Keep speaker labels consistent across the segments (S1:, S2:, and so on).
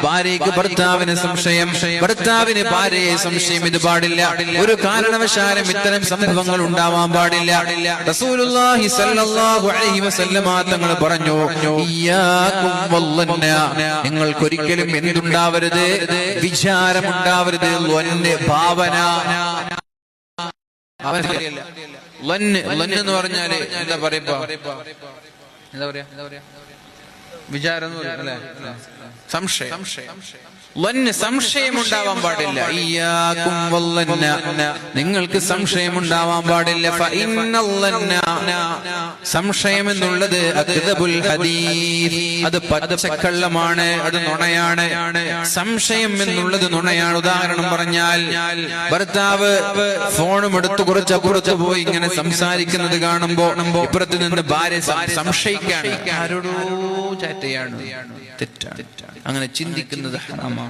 S1: ഭാര്യയ്ക്ക് ഭർത്താവിന് സംശയം, ഭർത്താവിന് ഭാര്യയെ സംശയം. ഇത് പാടില്ല. ഒരു കാരണവശാലും ഇത്തരം സംഭവങ്ങൾ ഉണ്ടാവാൻ പാടില്ല. റസൂലുള്ളാഹി സ്വല്ലല്ലാഹു അലൈഹി വസല്ലമ തങ്ങൾ പറഞ്ഞു, ഇയ്യാകും വല്ലന്ന, നിങ്ങൾക്കൊരിക്കലും എന്തുണ്ടാവരുത്? വിചാരമുണ്ടാവരുത്. ഭാവന എന്ന് പറഞ്ഞാല് എന്താ പറയാ? വിചാരം അല്ലേ? സംശയം. സംശയം ഉണ്ടാവാൻ പാടില്ല. ഇയ്യാകും വല്ലന്ന, നിങ്ങൾക്ക് സംശയം ഉണ്ടാവാൻ പാടില്ല. സംശയം എന്നുള്ളത് അക്ദബുൽ ഹദീസ്, അത് പച്ചക്കള്ളമാണ്, അത് നുണയാണ്. സംശയം എന്നുള്ളത് നുണയാണ്. ഉദാഹരണം പറഞ്ഞാൽ, ഭർത്താവ് ഫോണും എടുത്ത് കുറച്ച് അപ്പുറത്ത് പോയി ഇങ്ങനെ സംസാരിക്കുന്നത് കാണുമ്പോ ഇപ്പുറത്ത് നിന്ന് ഭാര്യ സംശയിക്കാണ്, ആരോടോ ചാറ്റ് ചെയ്യാണ്. തെറ്റാണ്. അങ്ങനെ ചിന്തിക്കുന്നത് ഹറാമാണ്.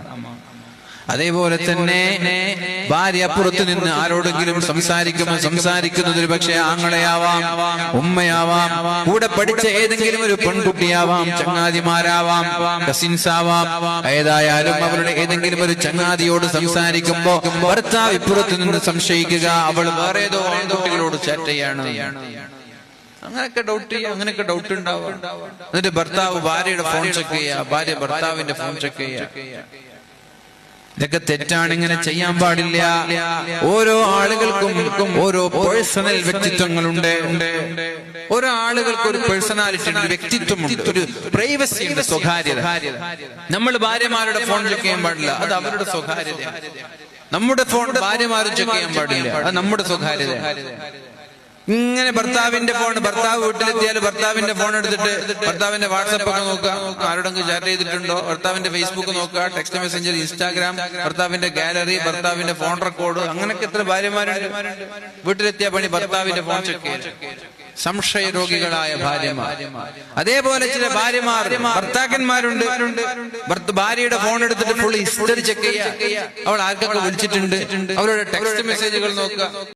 S1: അതേപോലെ തന്നെ ഭാര്യ അപ്പുറത്ത് നിന്ന് ആരോടെങ്കിലും സംസാരിക്കുന്നത് പക്ഷേ ആങ്ങളെയാവാം, ഉമ്മയാവാം, കൂടെ പഠിച്ച ഏതെങ്കിലും ഒരു പെൺകുട്ടിയാവാം, ചങ്ങാതിമാരാവാം, കസിൻസ് ആവാം. ഏതായാലും അവരുടെ ഏതെങ്കിലും ഒരു ചങ്ങാതിയോട് സംസാരിക്കുമ്പോ ഭർത്താവ് ഇപ്പുറത്ത് നിന്ന് സംശയിക്കുക, അവൾ വേറെ ഏതോ ആൺകുട്ടികളോട് ചാറ്റ് ചെയ്യാണ്. അങ്ങനെയൊക്കെ ഡൗട്ട് ചെയ്യുക, അങ്ങനെയൊക്കെ ഡൗട്ട് ഉണ്ടാവുക. എന്നിട്ട് ഭർത്താവ് ഭാര്യയുടെ ഫോൺ ചെക്ക് ചെയ്യുക, ഭാര്യ ഭർത്താവിന്റെ ഫോൺ ചെക്ക് ചെയ്യുക. ഇതൊക്കെ തെറ്റാണ്. ഇങ്ങനെ ചെയ്യാൻ പാടില്ല. ഓരോ ആളുകൾക്കും ഓരോ പേഴ്സണൽ വ്യക്തിത്വങ്ങളുണ്ട്. ഓരോ ആളുകൾക്ക് ഒരു പേഴ്സണാലിറ്റി ഉണ്ട്, വ്യക്തിത്വമുണ്ട്, ഒരു പ്രൈവസി ഉണ്ട്, സ്വകാര്യത. നമ്മൾ ഭാര്യമാരുടെ ഫോൺ ചെക്ക് ചെയ്യാൻ പാടില്ല, അത് അവരുടെ സ്വകാര്യത. നമ്മുടെ ഫോൺ ഭാര്യമാരും ചെക്ക് ചെയ്യാൻ പാടില്ല, അത് നമ്മുടെ സ്വകാര്യത. ഇങ്ങനെ ഭർത്താവിന്റെ ഫോൺ, ഭർത്താവ് വീട്ടിലെത്തിയാൽ ഭർത്താവിന്റെ ഫോൺ എടുത്തിട്ട് ഭർത്താവിന്റെ വാട്സപ്പ് ഒക്കെ നോക്കുക, ആരോടെങ്കിലും ചാറ്റ് ചെയ്തിട്ടുണ്ടോ, ഭർത്താവിന്റെ ഫേസ്ബുക്ക് നോക്കുക, ടെക്സ്റ്റ് മെസ്സഞ്ചർ, ഇൻസ്റ്റാഗ്രാം, ഭർത്താവിന്റെ ഗാലറി, ഭർത്താവിന്റെ ഫോൺ റെക്കോർഡ്. അങ്ങനെയൊക്കെ എത്ര ഭാര്യമാരുണ്ട്. വീട്ടിലെത്തിയ പണി ഭർത്താവിന്റെ ഫോൺ ചെക്ക് ചെയ്യുക. സംശയ രോഗികളായ ഭാര്യമാർ. അതേപോലെ ചില ഭാര്യമാർ, ഭർത്താക്കന്മാരുണ്ട്, ഭാര്യയുടെ ഫോൺ എടുത്തിട്ട് ഫുൾ ഹിസ്റ്ററി ചെക്ക് ചെയ്യുക, അവൾ ആർക്കൊക്കെ വിളിച്ചിട്ടുണ്ട്, അവരുടെ ടെക്സ്റ്റ് മെസ്സേജുകൾ നോക്കുക.